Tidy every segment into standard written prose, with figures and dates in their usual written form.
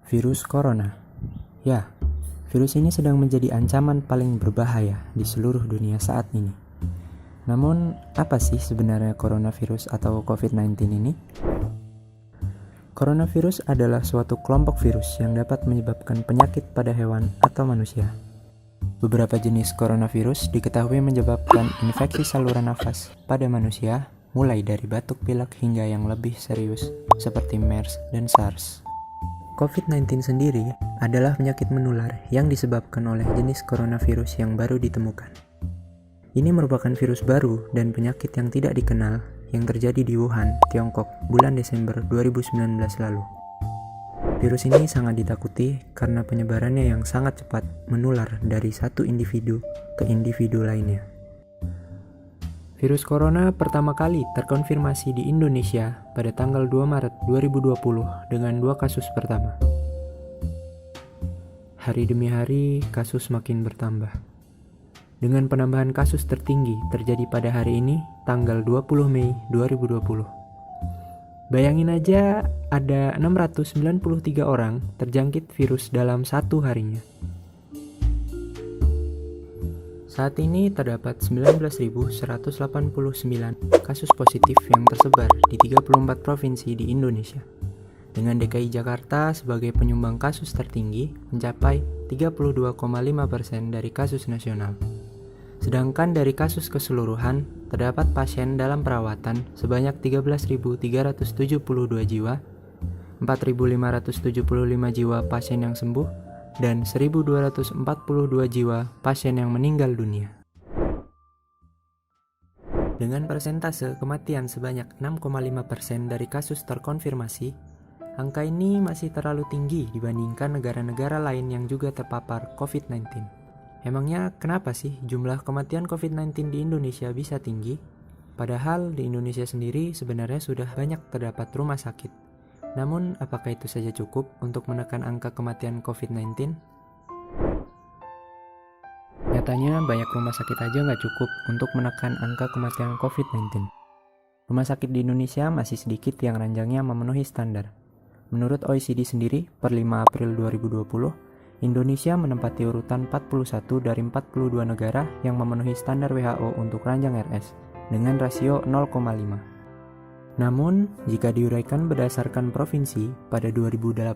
Virus Corona. Ya, virus ini sedang menjadi ancaman paling berbahaya di seluruh dunia saat ini. Namun, apa sih sebenarnya coronavirus atau COVID-19 ini? Coronavirus adalah suatu kelompok virus yang dapat menyebabkan penyakit pada hewan atau manusia. Beberapa jenis coronavirus diketahui menyebabkan infeksi saluran nafas pada manusia, mulai dari batuk pilek hingga yang lebih serius seperti MERS dan SARS. COVID-19 sendiri adalah penyakit menular yang disebabkan oleh jenis coronavirus yang baru ditemukan. Ini merupakan virus baru dan penyakit yang tidak dikenal yang terjadi di Wuhan, Tiongkok, bulan Desember 2019 lalu. Virus ini sangat ditakuti karena penyebarannya yang sangat cepat menular dari satu individu ke individu lainnya. Virus corona pertama kali terkonfirmasi di Indonesia pada tanggal 2 Maret 2020 dengan 2 kasus pertama. Hari demi hari, kasus makin bertambah. Dengan penambahan kasus tertinggi terjadi pada hari ini, tanggal 20 Mei 2020. Bayangin aja ada 693 orang terjangkit virus dalam satu harinya. Saat ini terdapat 19.189 kasus positif yang tersebar di 34 provinsi di Indonesia, dengan DKI Jakarta sebagai penyumbang kasus tertinggi mencapai 32,5% dari kasus nasional. Sedangkan dari kasus keseluruhan, terdapat pasien dalam perawatan sebanyak 13.372 jiwa, 4.575 jiwa pasien yang sembuh, dan 1.242 jiwa pasien yang meninggal dunia. Dengan persentase kematian sebanyak 6,5% dari kasus terkonfirmasi, angka ini masih terlalu tinggi dibandingkan negara-negara lain yang juga terpapar COVID-19. Emangnya kenapa sih jumlah kematian COVID-19 di Indonesia bisa tinggi? Padahal di Indonesia sendiri sebenarnya sudah banyak terdapat rumah sakit. Namun, apakah itu saja cukup untuk menekan angka kematian COVID-19? Nyatanya, banyak rumah sakit aja nggak cukup untuk menekan angka kematian COVID-19. Rumah sakit di Indonesia masih sedikit yang ranjangnya memenuhi standar. Menurut OECD sendiri, per 5 April 2020, Indonesia menempati urutan 41 dari 42 negara yang memenuhi standar WHO untuk ranjang RS, dengan rasio 0,5. Namun, jika diuraikan berdasarkan provinsi, pada 2018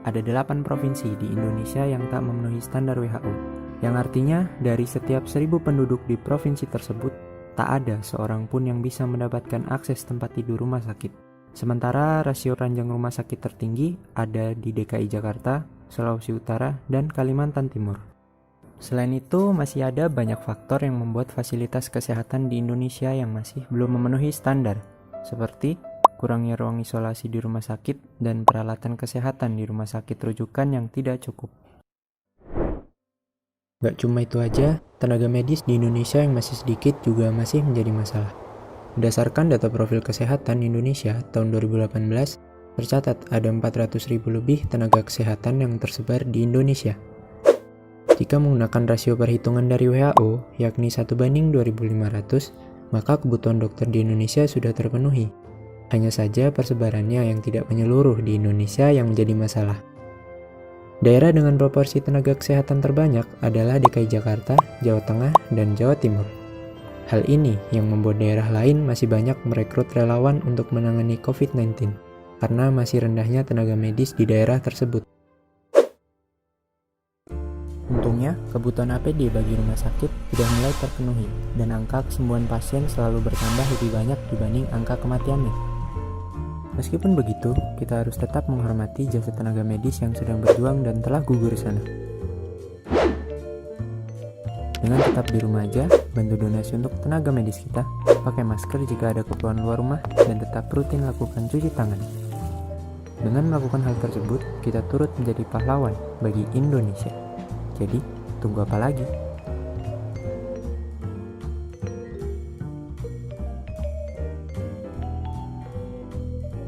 ada 8 provinsi di Indonesia yang tak memenuhi standar WHO, yang artinya dari setiap 1.000 penduduk di provinsi tersebut, tak ada seorang pun yang bisa mendapatkan akses tempat tidur rumah sakit. Sementara rasio ranjang rumah sakit tertinggi ada di DKI Jakarta, Sulawesi Utara, dan Kalimantan Timur. Selain itu, masih ada banyak faktor yang membuat fasilitas kesehatan di Indonesia yang masih belum memenuhi standar, seperti kurangnya ruang isolasi di rumah sakit dan peralatan kesehatan di rumah sakit rujukan yang tidak cukup. Gak cuma itu aja, tenaga medis di Indonesia yang masih sedikit juga masih menjadi masalah. Berdasarkan data profil kesehatan Indonesia tahun 2018, tercatat ada 400.000 lebih tenaga kesehatan yang tersebar di Indonesia. Jika menggunakan rasio perhitungan dari WHO, yakni 1:2.500, maka kebutuhan dokter di Indonesia sudah terpenuhi. Hanya saja persebarannya yang tidak menyeluruh di Indonesia yang menjadi masalah. Daerah dengan proporsi tenaga kesehatan terbanyak adalah DKI Jakarta, Jawa Tengah, dan Jawa Timur. Hal ini yang membuat daerah lain masih banyak merekrut relawan untuk menangani COVID-19, karena masih rendahnya tenaga medis di daerah tersebut. Untungnya, kebutuhan APD bagi rumah sakit sudah mulai terpenuhi dan angka kesembuhan pasien selalu bertambah lebih banyak dibanding angka kematiannya. Meskipun begitu, kita harus tetap menghormati jasa tenaga medis yang sedang berjuang dan telah gugur di sana. Dengan tetap di rumah aja, bantu donasi untuk tenaga medis kita, pakai masker jika ada keperluan luar rumah, dan tetap rutin lakukan cuci tangan. Dengan melakukan hal tersebut, kita turut menjadi pahlawan bagi Indonesia. Jadi, tunggu apa lagi?